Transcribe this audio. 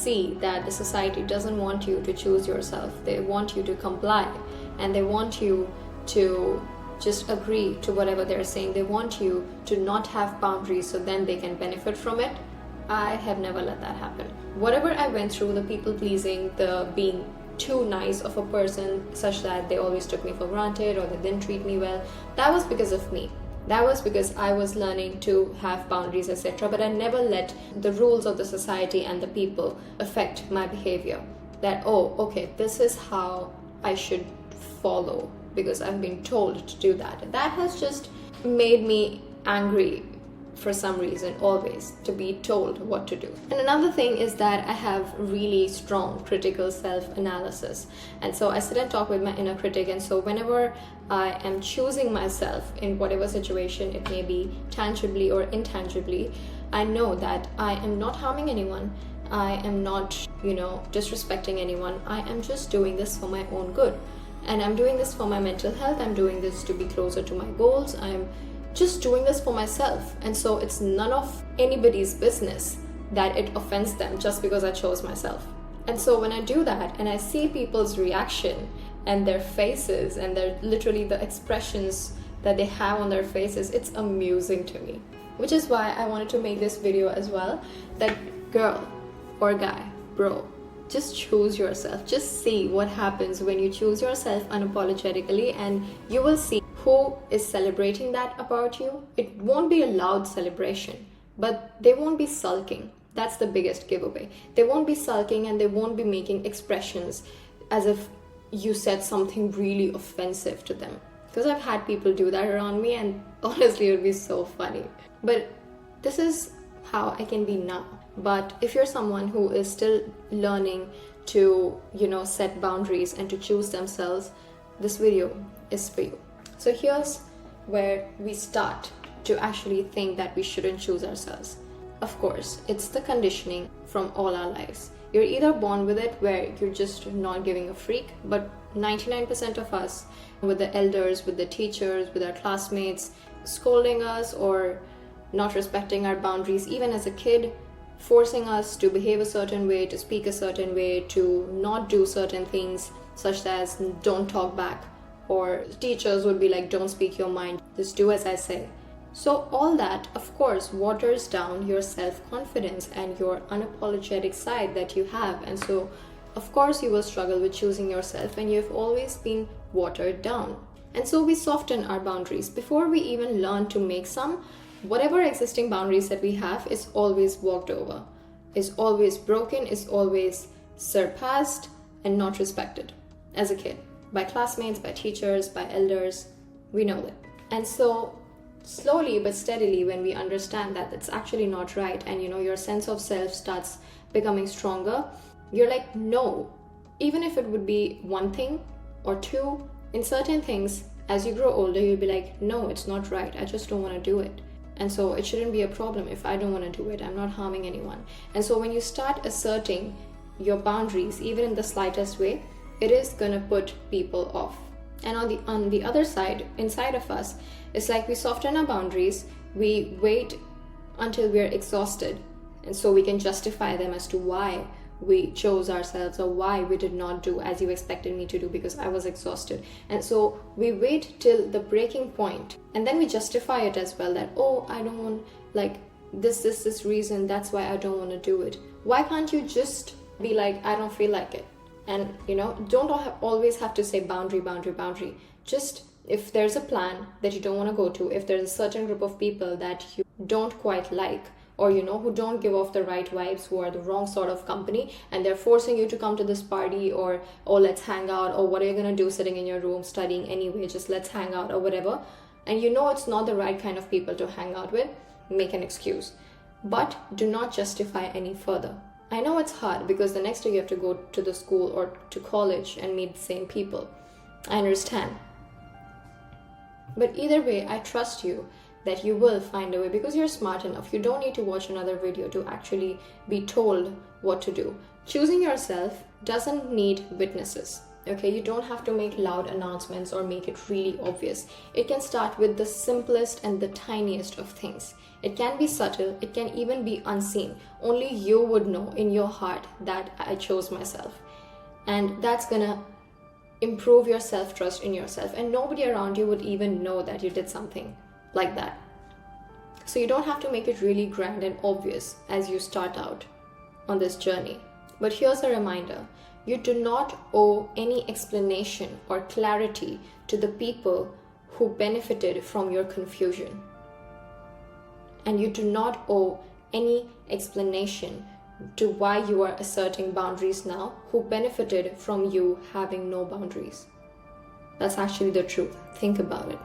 see that the society doesn't want you to choose yourself. They want you to comply, and they want you to just agree to whatever they're saying. They want you to not have boundaries so then they can benefit from it. I have never let that happen. Whatever I went through, the people pleasing, the being too nice of a person such that they always took me for granted or they didn't treat me well, that was because of me. That was because I was learning to have boundaries, etc. But I never let the rules of the society and the people affect my behavior. That, oh, okay, this is how I should follow because I've been told to do that. That has just made me angry for some reason, always, to be told what to do. And another thing is that I have really strong critical self-analysis. And so I sit and talk with my inner critic. And so whenever I am choosing myself in whatever situation, it may be tangibly or intangibly, I know that I am not harming anyone. I am not, disrespecting anyone. I am just doing this for my own good. And I'm doing this for my mental health. I'm doing this to be closer to my goals. I'm just doing this for myself. And so it's none of anybody's business that it offends them just because I chose myself. And so when I do that and I see people's reaction and their faces and their literally the expressions that they have on their faces, it's amusing to me. Which is why I wanted to make this video as well, that girl or guy, bro, just choose yourself. Just see what happens when you choose yourself unapologetically, and you will see who is celebrating that about you. It won't be a loud celebration, but they won't be sulking. That's the biggest giveaway. They won't be sulking and they won't be making expressions as if you said something really offensive to them. Because I've had people do that around me, and honestly, it would be so funny. But this is how I can be now. But if you're someone who is still learning to, set boundaries and to choose themselves, this video is for you. So here's where we start to actually think that we shouldn't choose ourselves. Of course, it's the conditioning from all our lives. You're either born with it where you're just not giving a freak, but 99% of us, with the elders, with the teachers, with our classmates, scolding us or not respecting our boundaries, even as a kid, forcing us to behave a certain way, to speak a certain way, to not do certain things, such as don't talk back, or teachers would be like, don't speak your mind, just do as I say. So all that, of course, waters down your self-confidence and your unapologetic side that you have. And so, of course, you will struggle with choosing yourself, and you've always been watered down. And so we soften our boundaries. Before we even learn to make some, whatever existing boundaries that we have is always walked over, is always broken, is always surpassed and not respected as a kid. By classmates, by teachers, by elders, we know that. And so slowly but steadily, when we understand that it's actually not right, and your sense of self starts becoming stronger, you're like, no, even if it would be one thing or two, in certain things, as you grow older, you'll be like, no, it's not right, I just don't want to do it. And so it shouldn't be a problem if I don't want to do it. I'm not harming anyone. And so when you start asserting your boundaries, even in the slightest way, it is gonna put people off. And on the other side, inside of us, it's like we soften our boundaries, we wait until we're exhausted, and so we can justify them as to why we chose ourselves or why we did not do as you expected me to do because I was exhausted. And so we wait till the breaking point, and then we justify it as well, that, oh, I don't want, like, this reason, that's why I don't want to do it. Why can't you just be like, I don't feel like it? And don't always have to say boundary. Just if there's a plan that you don't want to go to, if there's a certain group of people that you don't quite like, or who don't give off the right vibes, who are the wrong sort of company, and they're forcing you to come to this party, or oh, let's hang out, or what are you gonna do sitting in your room studying anyway, just let's hang out or whatever, and it's not the right kind of people to hang out with, make an excuse, but do not justify any further. I know it's hard because the next day you have to go to the school or to college and meet the same people. I understand. But either way, I trust you that you will find a way because you're smart enough. You don't need to watch another video to actually be told what to do. Choosing yourself doesn't need witnesses. Okay, you don't have to make loud announcements or make it really obvious. It can start with the simplest and the tiniest of things. It can be subtle, it can even be unseen. Only you would know in your heart that I chose myself. And that's gonna improve your self-trust in yourself. And nobody around you would even know that you did something like that. So you don't have to make it really grand and obvious as you start out on this journey. But here's a reminder. You do not owe any explanation or clarity to the people who benefited from your confusion. And you do not owe any explanation to why you are asserting boundaries now, who benefited from you having no boundaries. That's actually the truth. Think about it.